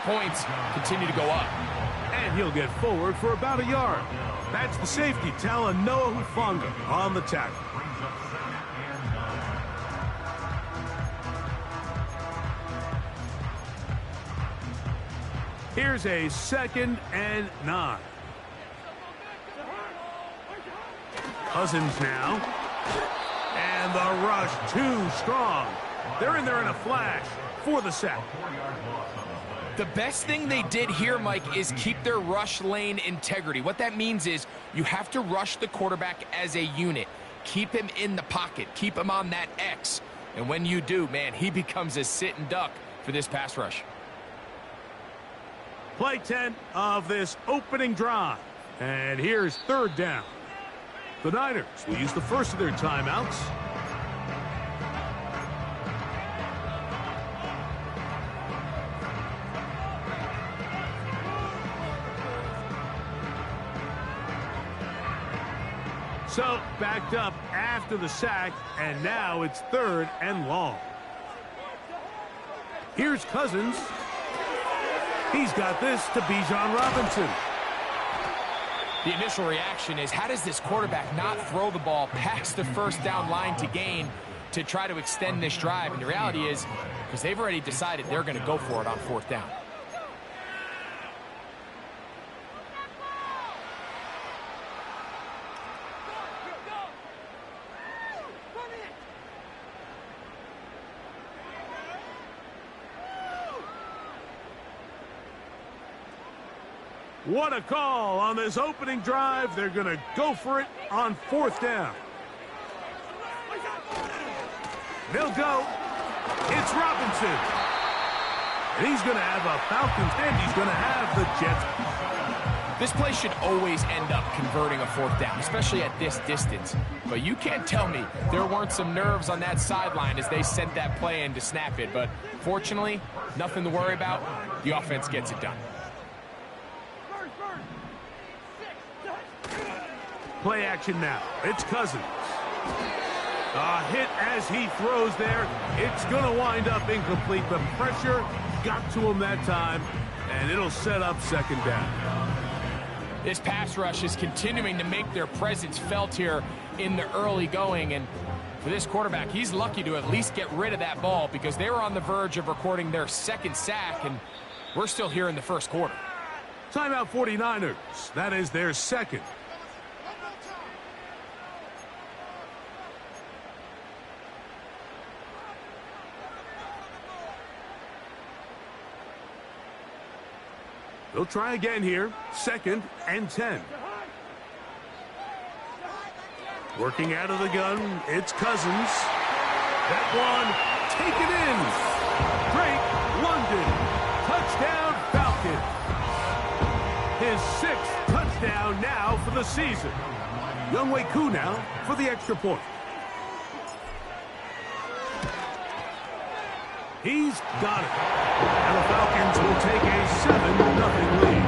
points continue to go up. And he'll get forward for about a yard. That's the safety, Talanoa Hufanga on the tackle. Here's a 2nd and 9. Cousins now. And the rush too strong. They're in there in a flash for the sack. The best thing they did here, Mike, is keep their rush lane integrity. What that means is you have to rush the quarterback as a unit. Keep him in the pocket. Keep him on that X. And when you do, man, he becomes a sit and duck for this pass rush. Play 10 of this opening drive. And here's 3rd down. The Niners will use the first of their timeouts. So, backed up after the sack, and now it's 3rd and long. Here's Cousins. He's got this to Bijan Robinson. The initial reaction is, how does this quarterback not throw the ball past the first down line to gain to try to extend this drive? And the reality is, because they've already decided they're going to go for it on 4th down. What a call on this opening drive. They're going to go for it on 4th down. They'll go. It's Robinson. And he's going to have a Falcons, and he's going to have the Jets. This play should always end up converting a 4th down, especially at this distance. But you can't tell me there weren't some nerves on that sideline as they sent that play in to snap it. But fortunately, nothing to worry about. The offense gets it done. Play action now. It's Cousins. A hit as he throws there. It's going to wind up incomplete. The pressure got to him that time, and it'll set up 2nd down. This pass rush is continuing to make their presence felt here in the early going, and for this quarterback, he's lucky to at least get rid of that ball because they were on the verge of recording their 2nd sack, and we're still here in the 1st quarter. Timeout 49ers. That is their 2nd. They'll try again here. 2nd and 10. Working out of the gun, it's Cousins. That one taken in. Drake London. Touchdown Falcons. His 6th touchdown now for the season. Younghoe Koo now for the extra point. He's got it. And the Falcons will take a 7-0 lead.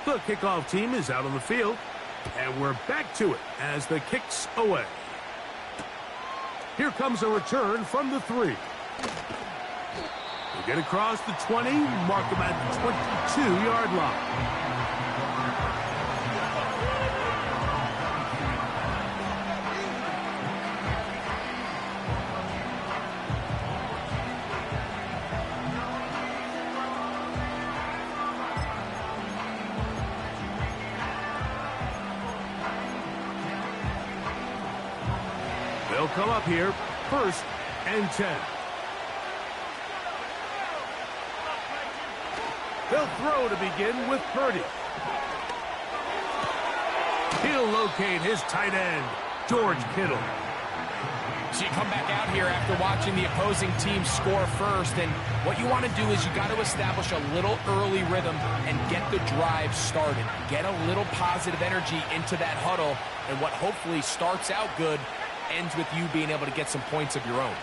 The kickoff team is out on the field, and we're back to it as the kick's away. Here comes a return from the 3. They get across the 20, mark them at the 22-yard line. They'll come up here, 1st and 10. They'll throw to begin with Purdy. He'll locate his tight end, George Kittle. So you come back out here after watching the opposing team score first, and what you want to do is you got to establish a little early rhythm and get the drive started. Get a little positive energy into that huddle, and what hopefully starts out good ends with you being able to get some points of your own.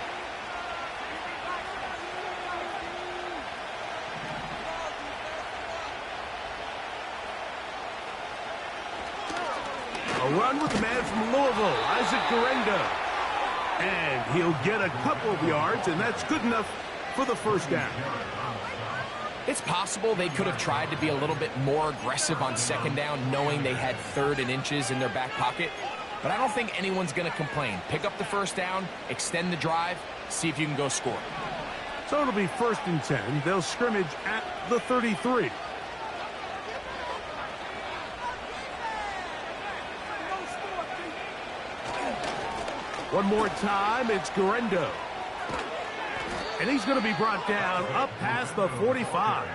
A run with the man from Louisville, Isaac Garendo. And he'll get a couple of yards, and that's good enough for the first down. It's possible they could have tried to be a little bit more aggressive on second down, knowing they had 3rd and inches in their back pocket. But I don't think anyone's going to complain. Pick up the first down, extend the drive, see if you can go score. So it'll be 1st and 10. They'll scrimmage at the 33. One more time, it's Garendo. And he's going to be brought down up past the 45.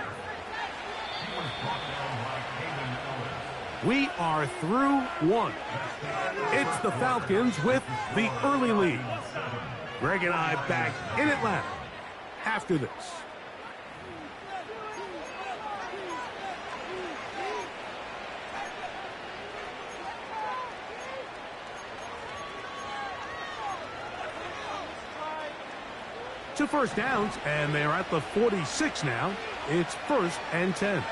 We are through 1. It's the Falcons with the early lead. Greg and I back in Atlanta after this. Two first downs, and they're at the 46 now. It's 1st and 10.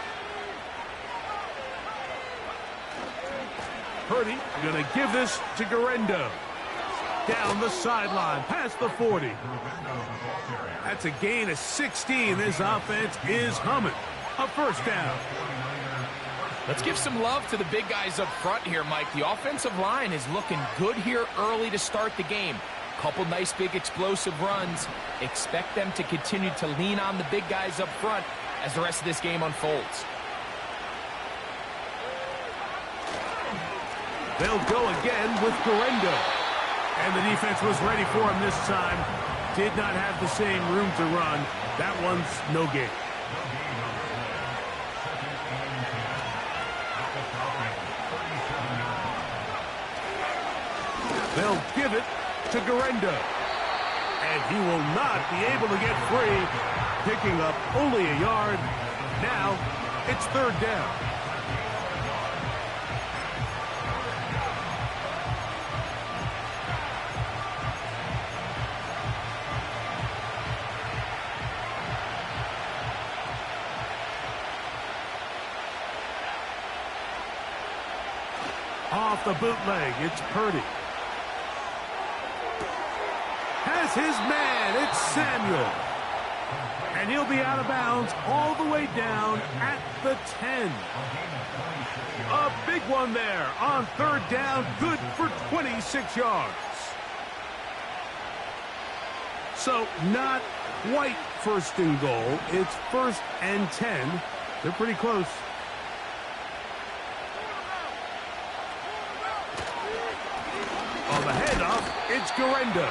Purdy going to give this to Garendo. Down the sideline, past the 40. That's a gain of 16. This offense is humming. A first down. Let's give some love to the big guys up front here, Mike. The offensive line is looking good here early to start the game. Couple nice big explosive runs. Expect them to continue to lean on the big guys up front as the rest of this game unfolds. They'll go again with Garendo. And the defense was ready for him this time. Did not have the same room to run. That one's no gain. They'll give it to Garendo. And he will not be able to get free. Picking up only a yard. Now it's 3rd down. Off the bootleg, it's Purdy. Has his man, it's Samuel. And he'll be out of bounds all the way down at the 10. A big one there on 3rd down, good for 26 yards. So not quite 1st and goal. It's 1st and 10. They're pretty close. On the handoff, it's Garendo.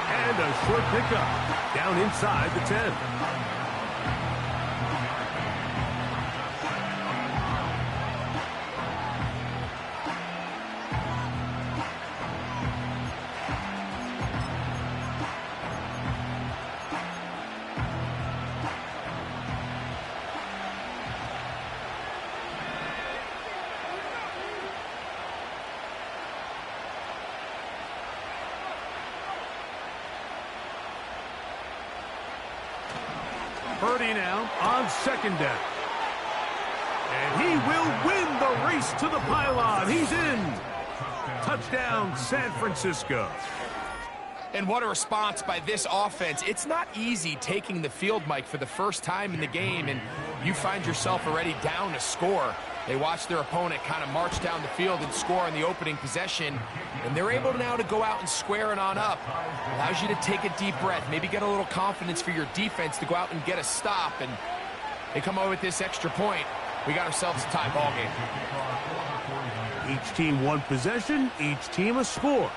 And a short pickup down inside the 10. Purdy now on 2nd down. And he will win the race to the pylon. He's in. Touchdown, San Francisco. And what a response by this offense. It's not easy taking the field, Mike, for the first time in the game, and you find yourself already down a score. They watch their opponent kind of march down the field and score on the opening possession, and they're able now to go out and square it on up. Allows you to take a deep breath, maybe get a little confidence for your defense to go out and get a stop, and they come away with this extra point. We got ourselves a tie ball game. Each team one possession, each team a score.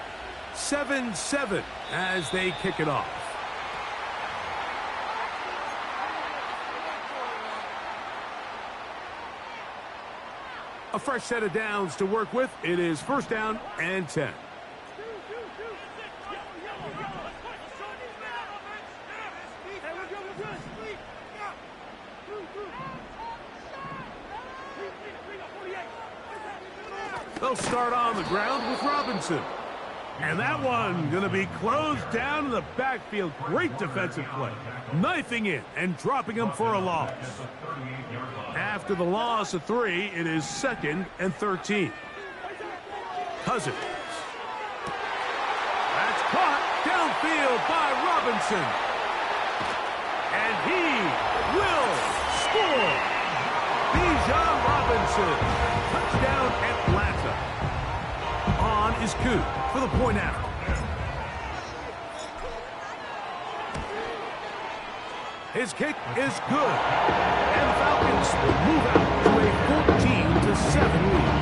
7-7 as they kick it off. A fresh set of downs to work with. It is 1st down and 10. They'll start on the ground with Robinson. And that one going to be closed down in the backfield. Great defensive play. Knifing in and dropping him for a loss. After the loss of 3, it is 2nd and 13. Cousins. That's caught downfield by Robinson. And he will score. Bijan Robinson. Touchdown Atlanta. On is Coop for the point out. His kick is good. And the Falcons will move out to a 14-7 lead.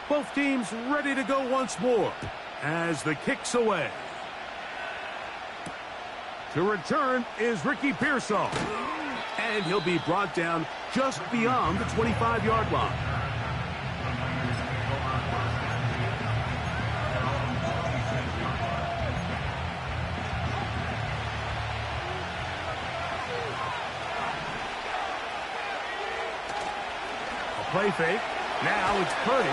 Both teams ready to go once more as the kick's away. To return is Ricky Pearsall. And he'll be brought down just beyond the 25-yard line. A play fake. Now it's Purdy.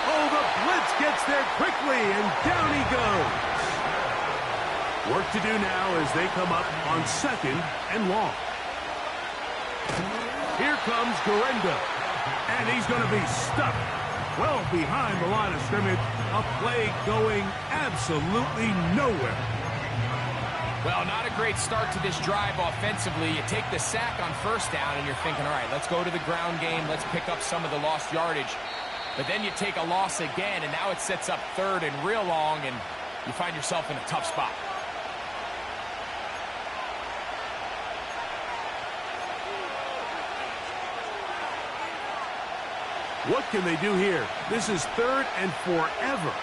Oh, the blitz gets there quickly, and down he goes. Work to do now as they come up on second and long. Here comes Garendo, and he's going to be stuck well behind the line of scrimmage. A play going absolutely nowhere. Well, not a great start to this drive offensively. You take the sack on first down, and you're thinking, all right, let's go to the ground game. Let's pick up some of the lost yardage. But then you take a loss again, and now it sets up third and real long, and you find yourself in a tough spot. What can they do here? This is third and forever.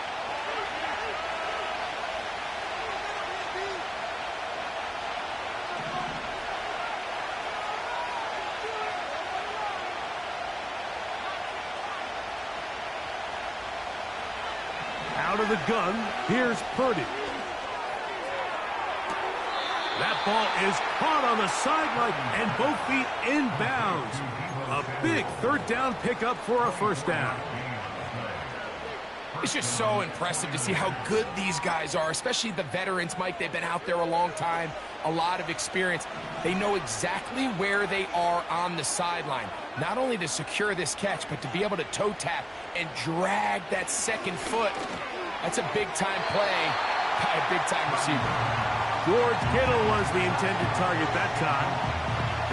Out of the gun, here's Purdy. That ball is caught on the sideline and both feet inbounds. A big third down pickup for a first down. It's just so impressive to see how good these guys are, especially the veterans, Mike. They've been out there a long time, a lot of experience. They know exactly where they are on the sideline, not only to secure this catch, but to be able to toe tap and drag that second foot. That's a big-time play by a big-time receiver. George Kittle was the intended target that time,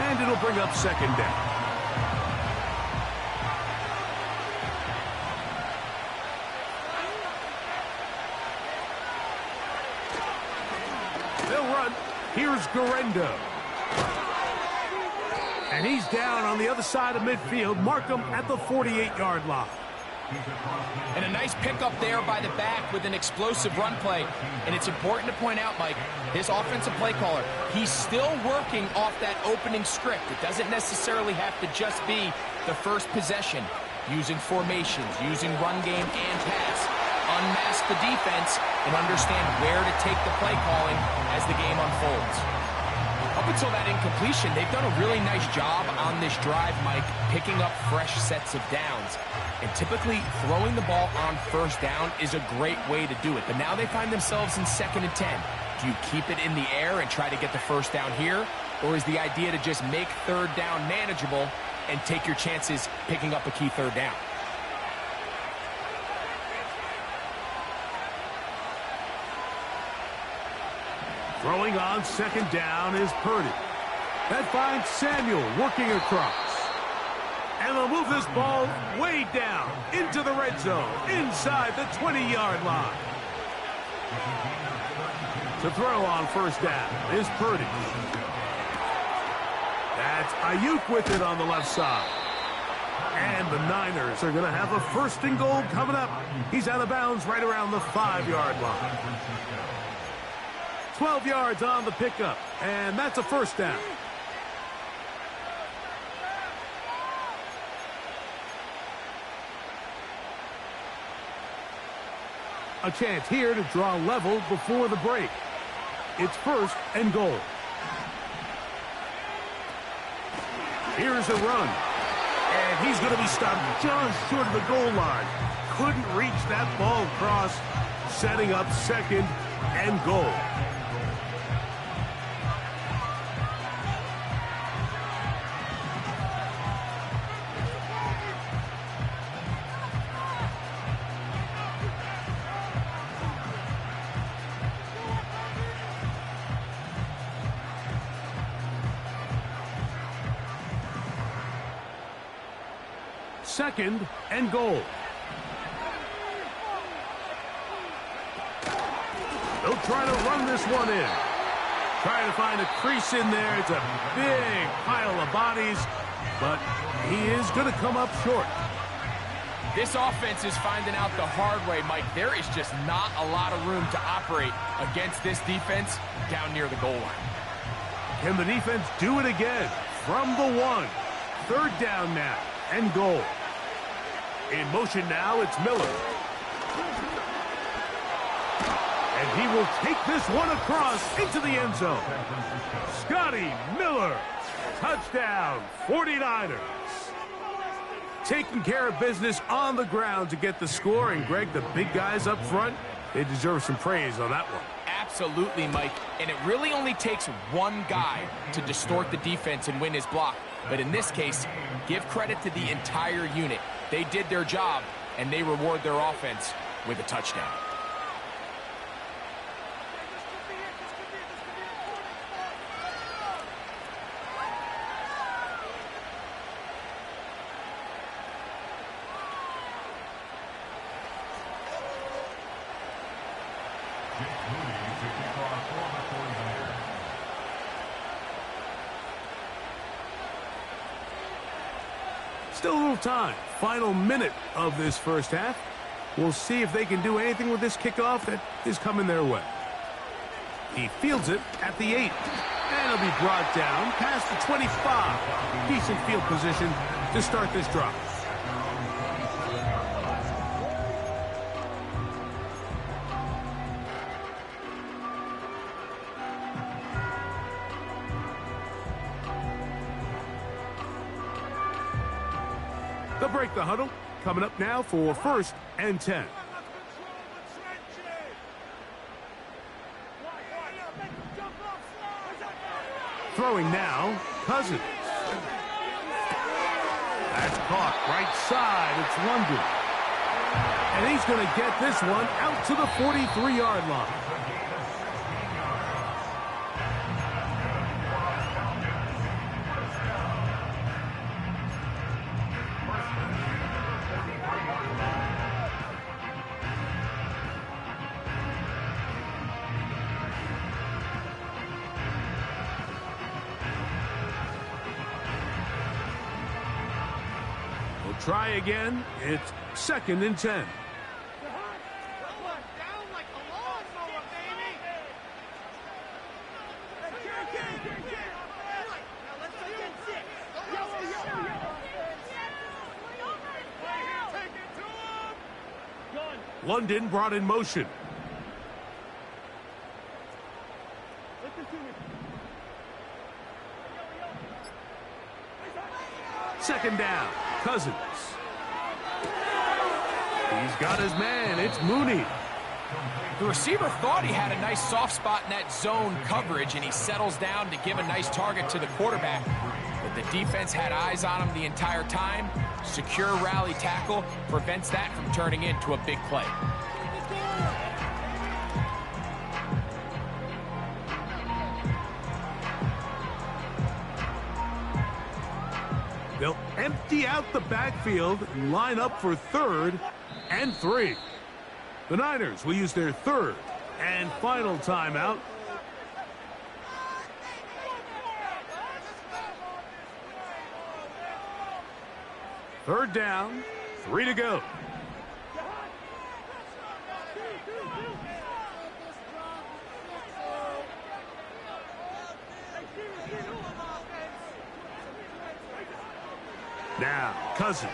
and it'll bring up second down. They'll run. Here's Garendo. And he's down on the other side of midfield. Mark him at the 48-yard line. And a nice pickup there by the back with an explosive run play. And it's important to point out, Mike, this offensive play caller, he's still working off that opening script. It doesn't necessarily have to just be the first possession. Using formations, using run game and pass. Unmask the defense and understand where to take the play calling as the game unfolds. Up until that incompletion, they've done a really nice job on this drive, Mike, picking up fresh sets of downs. And typically, throwing the ball on first down is a great way to do it. But now they find themselves in 2nd and 10. Do you keep it in the air and try to get the first down here? Or is the idea to just make third down manageable and take your chances picking up a key third down? Throwing on second down is Purdy. That finds Samuel working across. And they'll move this ball way down into the red zone, inside the 20-yard line. To throw on first down is Purdy. That's Ayuk with it on the left side. And the Niners are going to have a 1st and goal coming up. He's out of bounds right around the 5-yard line. 12 yards on the pickup, and that's a first down. A chance here to draw level before the break. It's 1st and goal. Here's a run. And he's going to be stopped just short of the goal line. Couldn't reach that ball across, setting up 2nd and goal. 2nd and goal. They'll try to run this one in. Trying to find a crease in there. It's a big pile of bodies, but he is going to come up short. This offense is finding out the hard way, Mike. There is just not a lot of room to operate against this defense down near the goal line. Can the defense do it again? From the 1. 3rd down now and goal. In motion now, it's Miller. And he will take this one across into the end zone. Scotty Miller. Touchdown, 49ers. Taking care of business on the ground to get the score. And, Greg, the big guys up front, they deserve some praise on that one. Absolutely, Mike. And it really only takes one guy to distort the defense and win his block. But in this case, give credit to the entire unit. They did their job, and they reward their offense with a touchdown. Still a little time. Final minute of this first half. We'll see if they can do anything with this kickoff that is coming their way. He fields it at the 8. And it'll be brought down past the 25. Decent field position to start this drive. They'll break the huddle. Coming up now for 1st and 10. Throwing now, Cousins. That's caught right side. It's London. And he's going to get this one out to the 43-yard line. Try again. It's 2nd and 10. London brought in motion. Second down. Cousins. He's got his man. It's Mooney. The receiver thought he had a nice soft spot in that zone coverage, and he settles down to give a nice target to the quarterback. But the defense had eyes on him the entire time. Secure rally tackle prevents that from turning into a big play. They'll empty out the backfield and line up for 3rd and 3. The Niners will use their 3rd and final timeout. Third down, 3 to go. Now, Cousins.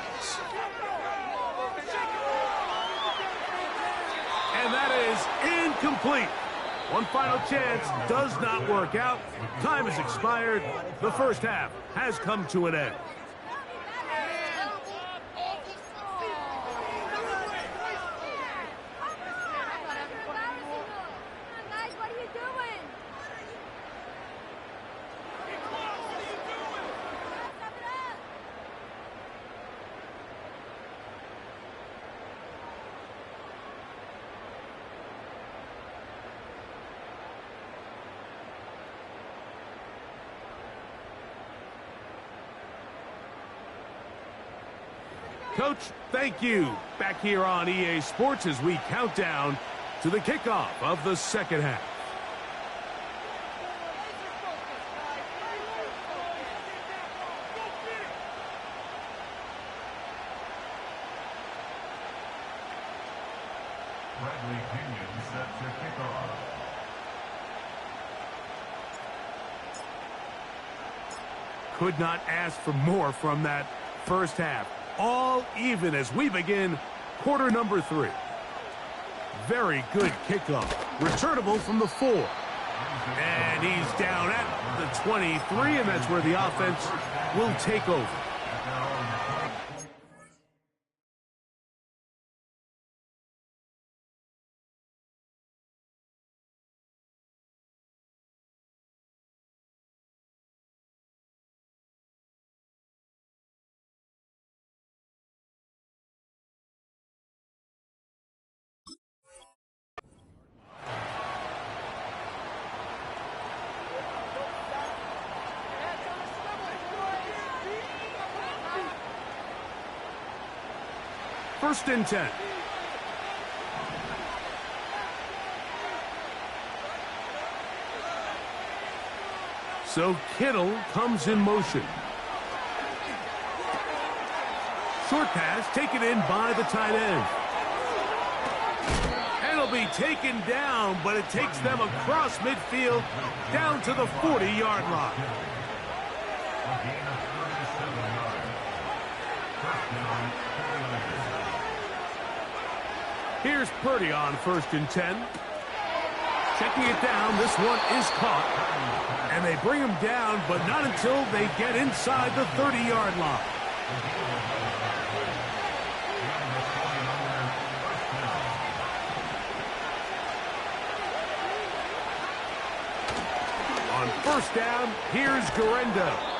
And that is incomplete. One final chance does not work out. Time has expired. The first half has come to an end. Coach, thank you. Back here on EA Sports as we count down to the kickoff of the second half. Set to kick off. Could not ask for more from that first half. All even as we begin quarter number 3. Very good kickoff. Returnable from the 4. And he's down at the 23, and that's where the offense will take over. First and 10. So Kittle comes in motion. Short pass taken in by the tight end. And it'll be taken down, but it takes them across midfield down to the 40-yard line. Here's Purdy on first and 10. Checking it down, this one is caught. And they bring him down, but not until they get inside the 30-yard line. On first down, here's Garendo.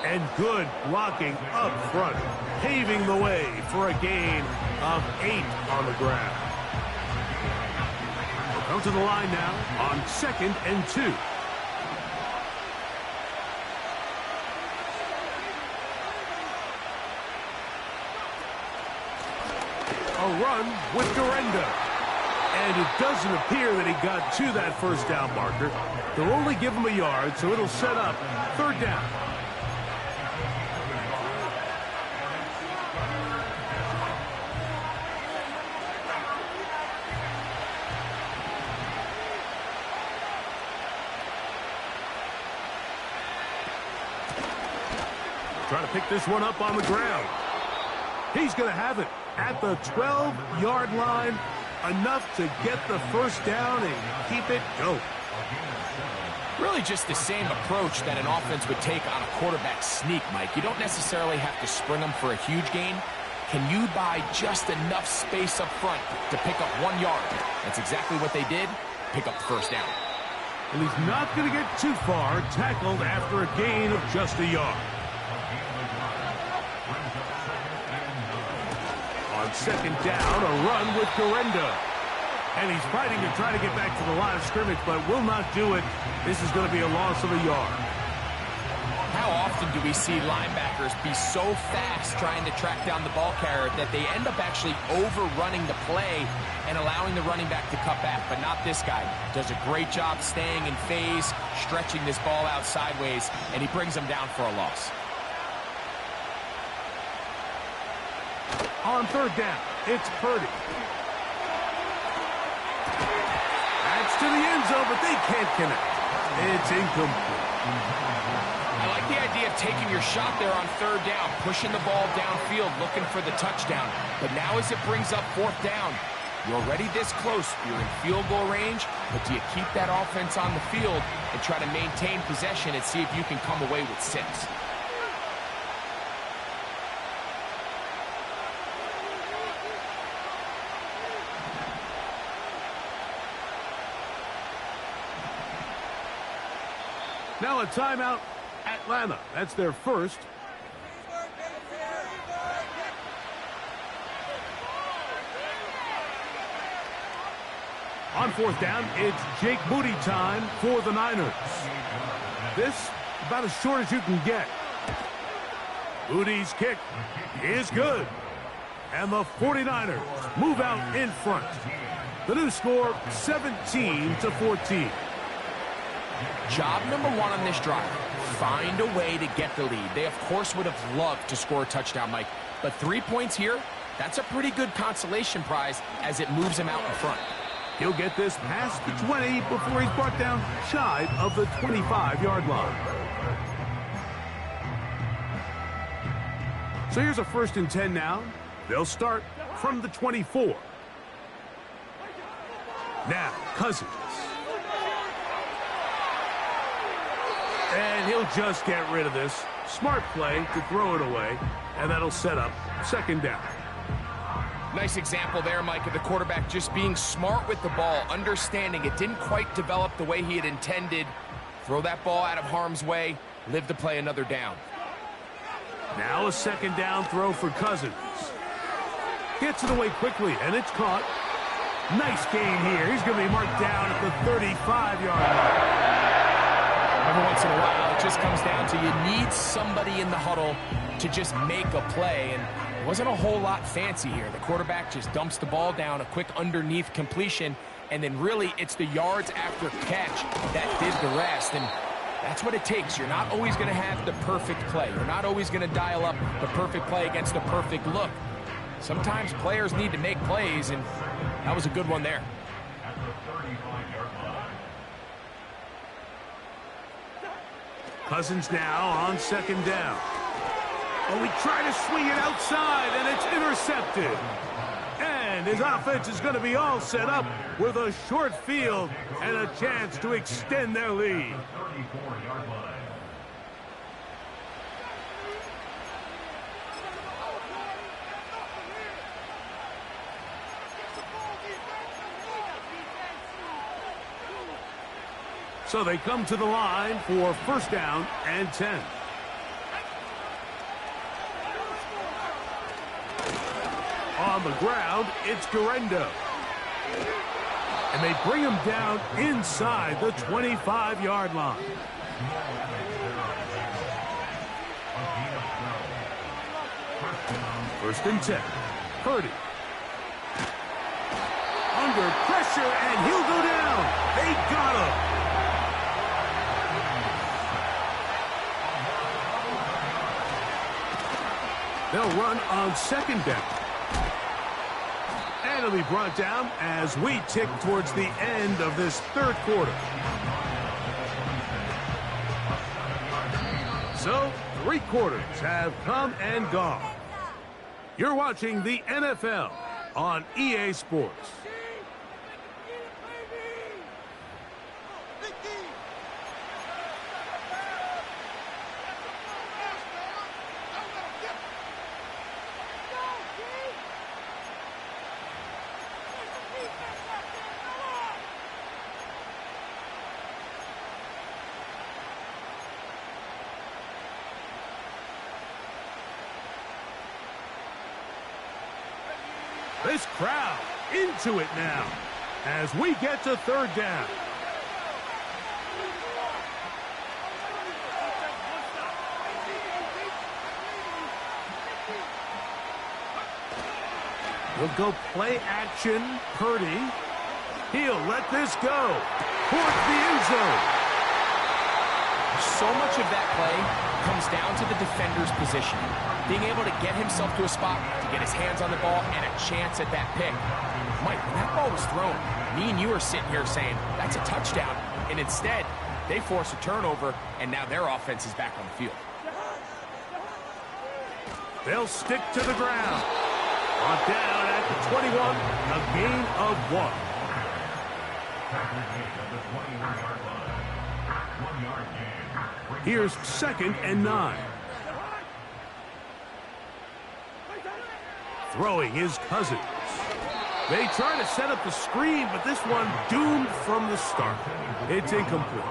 And good blocking up front, paving the way for a gain of 8 on the ground. We'll come to the line now on second and 2. A run with Garendo. And it doesn't appear that he got to that first down marker. They'll only give him a yard, so it'll set up third down. Trying to pick this one up on the ground. He's going to have it at the 12-yard line. Enough to get the first down and keep it going. Really just the same approach that an offense would take on a quarterback sneak, Mike. You don't necessarily have to spring them for a huge gain. Can you buy just enough space up front to pick up 1 yard? That's exactly what they did. Pick up the first down. And he's not going to get too far. Tackled after a gain of just a yard. On second down, a run with Garendo. And he's fighting to try to get back to the line of scrimmage, but will not do it. This is going to be a loss of a yard. How often do we see linebackers be so fast trying to track down the ball carrier that they end up actually overrunning the play and allowing the running back to cut back? But not this guy. Does a great job staying in phase, stretching this ball out sideways, and he brings him down for a loss. On third down, it's Purdy. That's to the end zone, but they can't connect. It's incomplete. I like the idea of taking your shot there on third down, pushing the ball downfield, looking for the touchdown. But now as it brings up fourth down, you're already this close. You're in field goal range, but do you keep that offense on the field and try to maintain possession and see if you can come away with 6? Now a timeout, Atlanta. That's their first. On fourth down, it's Jake Moody time for the Niners. This, about as short as you can get. Moody's kick is good. And the 49ers move out in front. The new score, 17-14. Job number one on this drive, find a way to get the lead. They, of course, would have loved to score a touchdown, Mike. But 3 points here, that's a pretty good consolation prize as it moves him out in front. He'll get this past the 20 before he's brought down shy of the 25-yard line. So here's a 1st and 10 now. They'll start from the 24. Now, Cousins. And he'll just get rid of this. Smart play to throw it away, and that'll set up 2nd down. Nice example there, Mike, of the quarterback just being smart with the ball, understanding it didn't quite develop the way he had intended. Throw that ball out of harm's way, live to play another down. Now a 2nd down throw for Cousins. Gets it away quickly, and it's caught. Nice gain here. He's going to be marked down at the 35-yard line. Every once in a while, it just comes down to you need somebody in the huddle to just make a play, and it wasn't a whole lot fancy here. The quarterback just dumps the ball down, a quick underneath completion, and then really it's the yards after catch that did the rest, and that's what it takes. You're not always going to have the perfect play. You're not always going to dial up the perfect play against the perfect look. Sometimes players need to make plays, and that was a good one there. At the 35-yard line. Cousins now on 2nd down. Oh, we try to swing it outside, and it's intercepted. And his offense is going to be all set up with a short field and a chance to extend their lead. 34-yard line. So they come to the line for 1st down and 10. On the ground, it's Garendo. And they bring him down inside the 25-yard line. 1st and 10. Purdy. Under pressure, and he'll go down. They got him. They'll run on 2nd down. And it'll be brought down as we tick towards the end of this 3rd quarter. So, 3 quarters have come and gone. You're watching the NFL on EA Sports. This crowd into it now as we get to 3rd down. We'll go play action. Purdy. He'll let this go towards the end zone. So much of that play comes down to the defender's position. Being able to get himself to a spot, to get his hands on the ball, and a chance at that pick. Mike, when that ball was thrown, me and you are sitting here saying, that's a touchdown. And instead, they force a turnover, and now their offense is back on the field. They'll stick to the ground. On down at the 21, a gain of 1. Here's 2nd and 9. Throwing is Cousins. They try to set up the screen, but this one doomed from the start. It's incomplete. I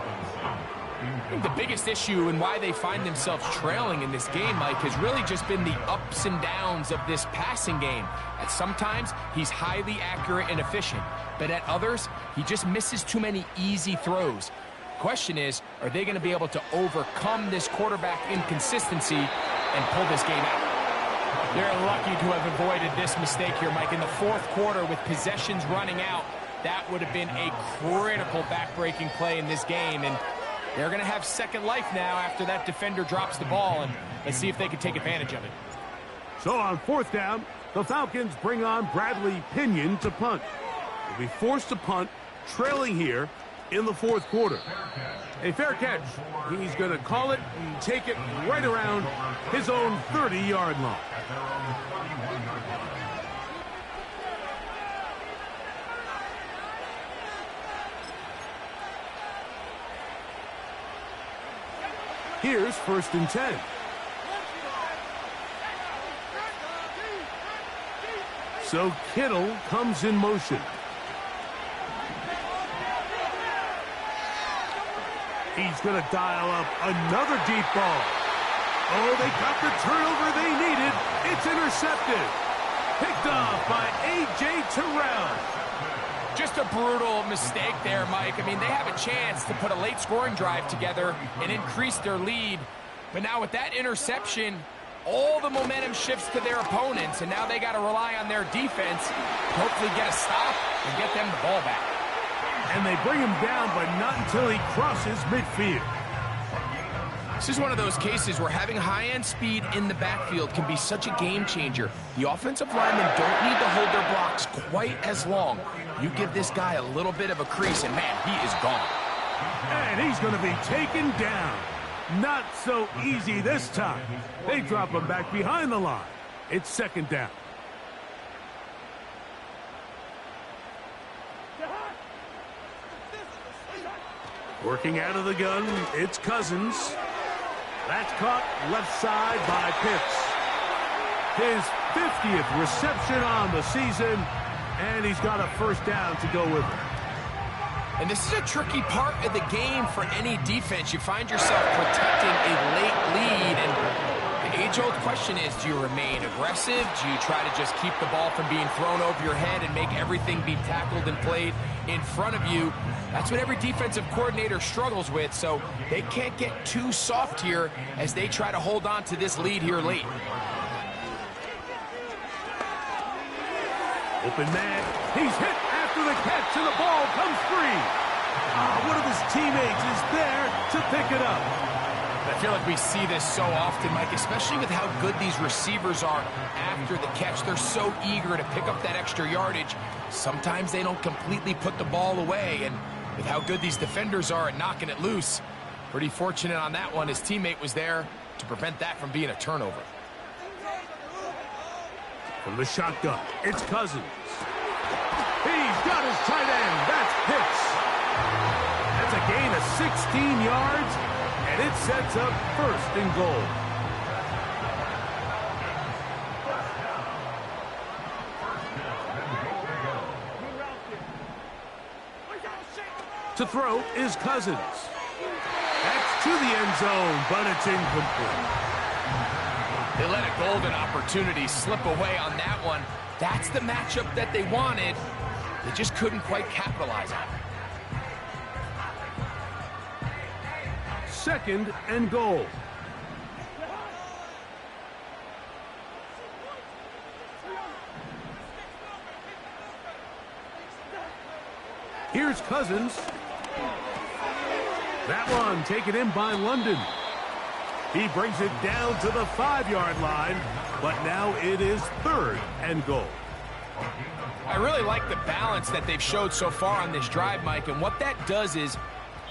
think the biggest issue and why they find themselves trailing in this game, Mike, has really just been the ups and downs of this passing game. At sometimes, he's highly accurate and efficient, but at others, he just misses too many easy throws. Question is, are they going to be able to overcome this quarterback inconsistency and pull this game out? They're lucky to have avoided this mistake here, Mike. In the fourth quarter, with possessions running out, that would have been a critical back-breaking play in this game. And they're going to have second life now after that defender drops the ball. And let's see if they can take advantage of it. So on fourth down, the Falcons bring on Bradley Pinion to punt. They'll be forced to punt, trailing here in the fourth quarter. A fair catch. He's going to call it and take it right around his own 30-yard line. Here's 1st and 10. So Kittle comes in motion. He's going to dial up another deep ball. Oh, they got the turnover they needed. It's intercepted. Picked off by A.J. Terrell. Just a brutal mistake there, Mike. I mean, they have a chance to put a late scoring drive together and increase their lead. But now with that interception, all the momentum shifts to their opponents, and now they got to rely on their defense, hopefully get a stop and get them the ball back. And they bring him down, but not until he crosses midfield. This is one of those cases where having high-end speed in the backfield can be such a game changer. The offensive linemen don't need to hold their blocks quite as long. You give this guy a little bit of a crease, and man, he is gone. And he's going to be taken down. Not so easy this time. They drop him back behind the line. It's 2nd down. Working out of the gun, it's Cousins. That's caught left side by Pitts. His 50th reception on the season, and he's got a 1st down to go with it. And this is a tricky part of the game for any defense. You find yourself protecting a late lead, and the age-old question is, do you remain aggressive? Do you try to just keep the ball from being thrown over your head and make everything be tackled and played in front of you? That's what every defensive coordinator struggles with, so they can't get too soft here as they try to hold on to this lead here late. Open man. He's hit after the catch, and the ball comes free. One of his teammates is there to pick it up. I feel like we see this so often, Mike, especially with how good these receivers are after the catch. They're so eager to pick up that extra yardage. Sometimes they don't completely put the ball away, and with how good these defenders are at knocking it loose, pretty fortunate on that one. His teammate was there to prevent that from being a turnover. From the shotgun, it's Cousins. He's got his tight end. That's Pitts. That's a gain of 16 yards, and it sets up 1st and goal. To throw is Cousins. That's to the end zone, but it's incomplete. They let a golden opportunity slip away on that one. That's the matchup that they wanted. They just couldn't quite capitalize on it. 2nd and goal. Here's Cousins. That one taken in by London. He brings it down to the 5-yard line, but now it is 3rd and goal. I really like the balance that they've showed so far on this drive, Mike, and what that does is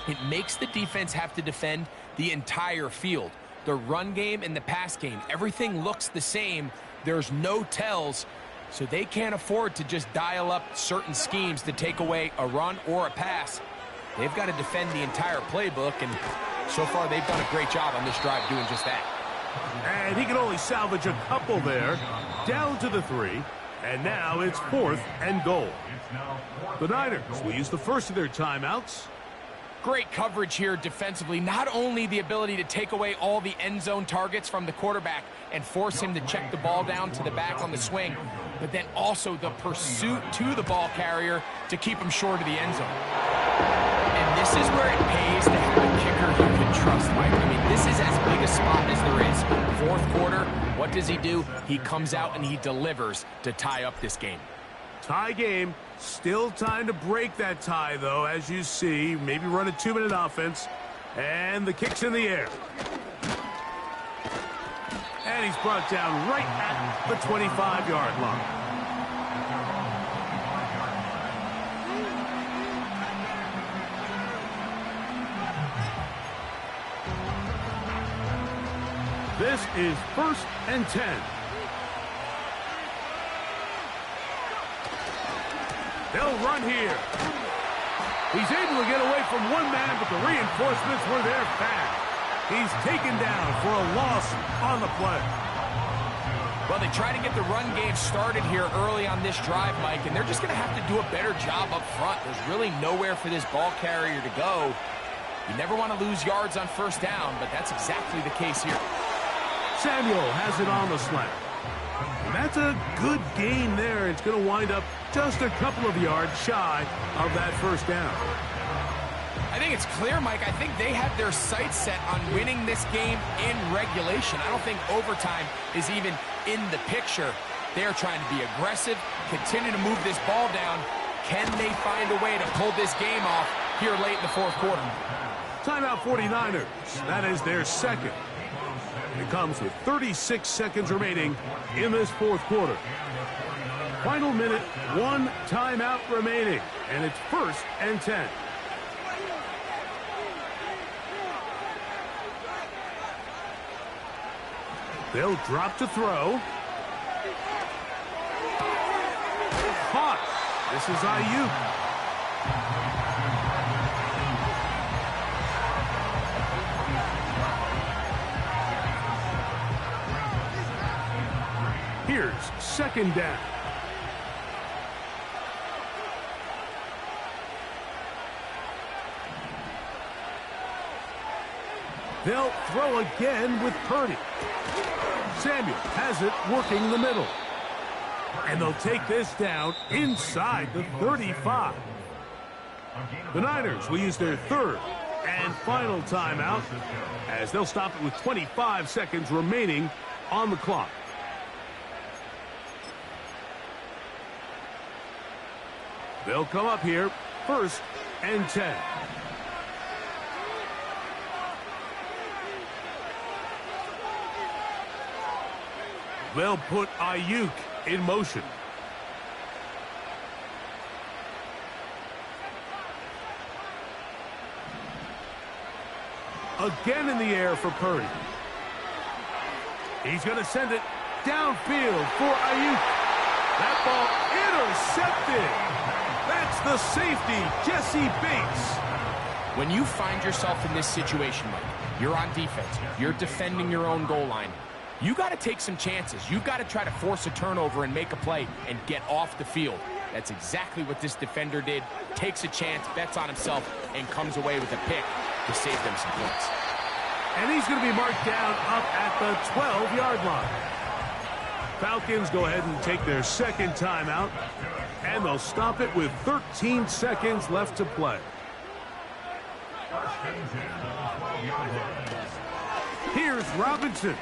it makes the defense have to defend the entire field. The run game and the pass game, everything looks the same. There's no tells, so they can't afford to just dial up certain schemes to take away a run or a pass. They've got to defend the entire playbook, and so far they've done a great job on this drive doing just that. And he can only salvage a couple there. Down to the 3, and now it's 4th and goal. The Niners will use the first of their timeouts. Great coverage here defensively. Not only the ability to take away all the end zone targets from the quarterback and force him to check the ball down to the back on the swing, but then also the pursuit to the ball carrier to keep him short of the end zone. And this is where it pays to have a kicker you can trust, Mike. I mean, this is as big a spot as there is. Fourth quarter, What does he do? He comes out and he delivers to tie up this game. Tie game. Still time to break that tie, though, as you see. Maybe run a 2-minute offense. And the kick's in the air. And he's brought down right at the 25-yard line. This is 1st and 10. They'll run here. He's able to get away from one man, but the reinforcements were there fast. He's taken down for a loss on the play. Well, they try to get the run game started here early on this drive, Mike, and they're just going to have to do a better job up front. There's really nowhere for this ball carrier to go. You never want to lose yards on 1st down, but that's exactly the case here. Samuel has it on the slant. And that's a good gain there. It's going to wind up just a couple of yards shy of that 1st down. I think it's clear, Mike. I think they have their sights set on winning this game in regulation. I don't think overtime is even in the picture. They're trying to be aggressive, continue to move this ball down. Can they find a way to pull this game off here late in the 4th quarter? Timeout 49ers. That is their second. It comes with 36 seconds remaining in this 4th quarter. Final minute, 1 timeout remaining, and it's 1st and 10. They'll drop to throw. Caught. This is Ayuk. Here's 2nd down. They'll throw again with Purdy. Samuel has it working the middle. And they'll take this down inside the 35. The Niners will use their 3rd and final timeout as they'll stop it with 25 seconds remaining on the clock. They'll come up here, 1st and 10. They'll put Ayuk in motion. Again in the air for Purdy. He's going to send it downfield for Ayuk. That ball intercepted. That's the safety, Jesse Bates. When you find yourself in this situation, Mike, you're on defense, you're defending your own goal line, you got to take some chances. You've got to try to force a turnover and make a play and get off the field. That's exactly what this defender did. Takes a chance, bets on himself, and comes away with a pick to save them some points. And he's going to be marked down up at the 12-yard line. Falcons go ahead and take their 2nd timeout, and they'll stop it with 13 seconds left to play. Here's Robinson.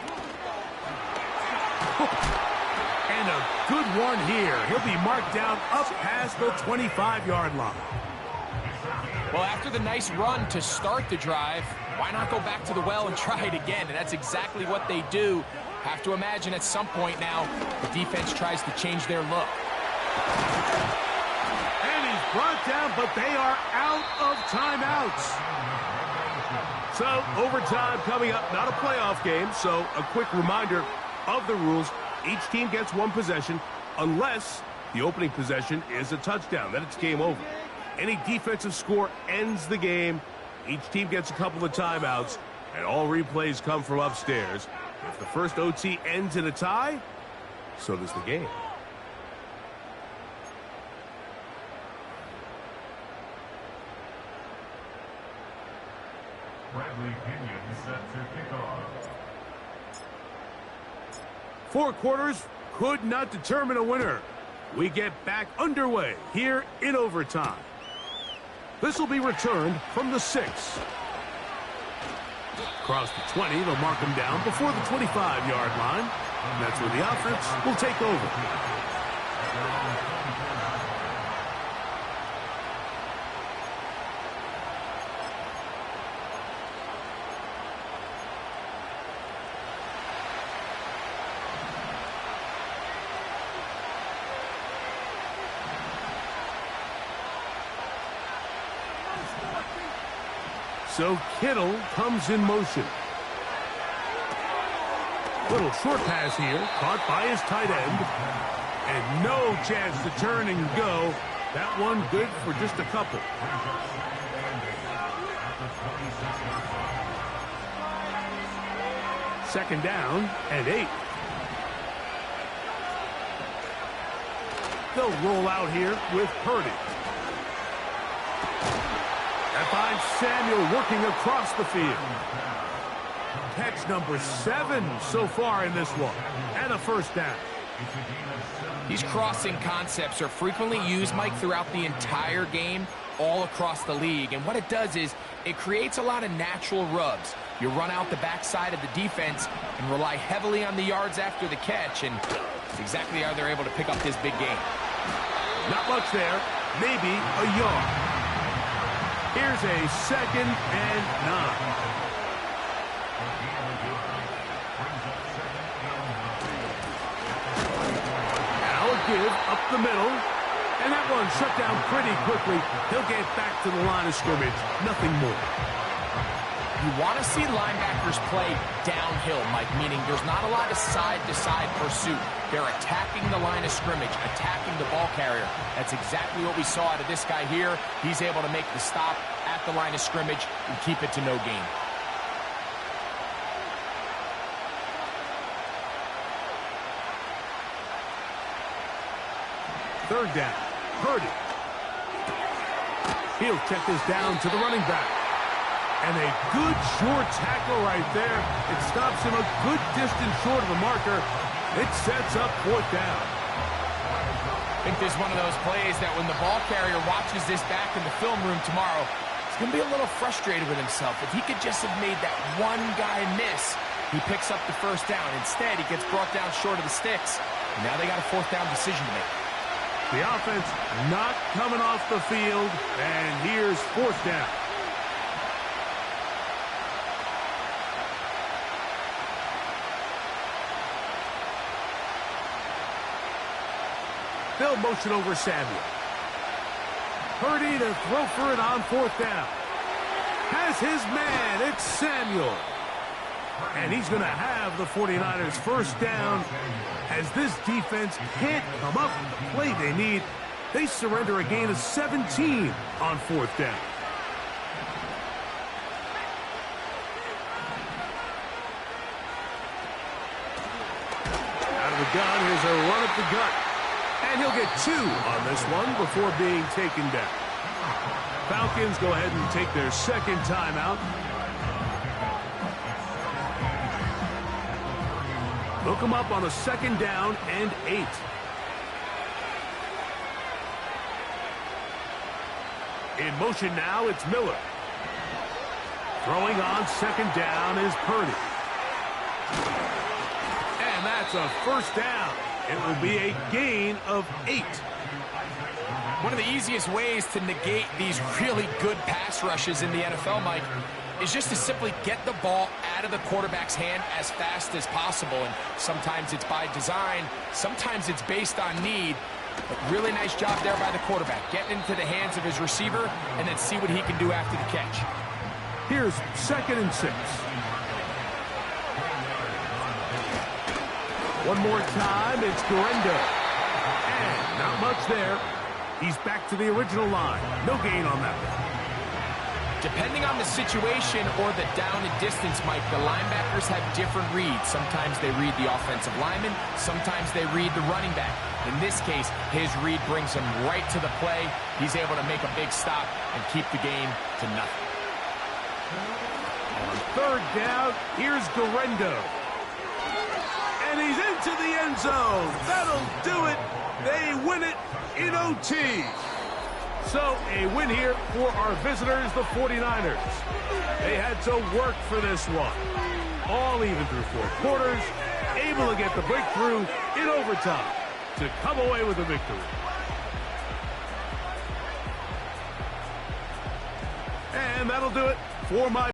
And a good one here. He'll be marked down up past the 25-yard line. Well, after the nice run to start the drive, why not go back to the well and try it again? And that's exactly what they do. Have to imagine at some point now, the defense tries to change their look. And he's brought down, but they are out of timeouts. So, overtime coming up, not a playoff game, so a quick reminder of the rules. Each team gets 1 possession unless the opening possession is a touchdown. Then it's game over. Any defensive score ends the game. Each team gets a couple of timeouts, and all replays come from upstairs. If the first OT ends in a tie, so does the game. Bradley Pinion set to kick off. 4 quarters could not determine a winner. We get back underway here in overtime. This will be returned from the 6. Across the 20, they'll mark him down before the 25-yard line. And that's where the offense will take over. So Kittle comes in motion. Little short pass here, caught by his tight end. And no chance to turn and go. That one good for just a couple. Second down and 8. They'll roll out here with Purdy. That finds Samuel working across the field. Catch number 7 so far in this one. And a first down. These crossing concepts are frequently used, Mike, throughout the entire game, all across the league. And what it does is it creates a lot of natural rubs. You run out the backside of the defense and rely heavily on the yards after the catch. And it's exactly how they're able to pick up this big game. Not much there. Maybe a yard. Here's a 2nd and 9. Give up the middle, and that one shut down pretty quickly. He'll get back to the line of scrimmage. Nothing more. You want to see linebackers play downhill, Mike, meaning there's not a lot of side-to-side pursuit. They're attacking the line of scrimmage, attacking the ball carrier. That's exactly what we saw out of this guy here. He's able to make the stop at the line of scrimmage and keep it to no gain. Third down, Purdy. He'll check this down to the running back. And a good short tackle right there. It stops him a good distance short of the marker. It sets up 4th down. I think this is one of those plays that when the ball carrier watches this back in the film room tomorrow, he's going to be a little frustrated with himself. If he could just have made that one guy miss, he picks up the first down. Instead, he gets brought down short of the sticks. And now they got a 4th down decision to make. The offense not coming off the field, and here's 4th down. They'll motion over Samuel. Purdy to throw for it on 4th down. Has his man, it's Samuel. And he's going to have the 49ers first down. As this defense can't come up with the play they need, they surrender a gain of 17 on 4th down. Out of the gun, here's a run at the gut. And he'll get 2 on this one before being taken down. Falcons go ahead and take their 2nd timeout. Look him up on a 2nd down and 8. In motion now, it's Miller. Throwing on 2nd down is Purdy. And that's a first down. It will be a gain of 8. One of the easiest ways to negate these really good pass rushes in the NFL, Mike, is just to simply get the ball out of the quarterback's hand as fast as possible. And sometimes it's by design, sometimes it's based on need. But really nice job there by the quarterback, getting into the hands of his receiver and then see what he can do after the catch. Here's 2nd and 6. One more time, it's Guerrero. And not much there. He's back to the original line. No gain on that one. Depending on the situation or the down and distance, Mike, the linebackers have different reads. Sometimes they read the offensive lineman. Sometimes they read the running back. In this case, his read brings him right to the play. He's able to make a big stop and keep the game to nothing. On 3rd down, here's Guerrero. And he's into the end zone. That'll do it. They win it in OT. So, a win here for our visitors, the 49ers. They had to work for this one. All even through 4 quarters, able to get the breakthrough in overtime to come away with a victory. And that'll do it for my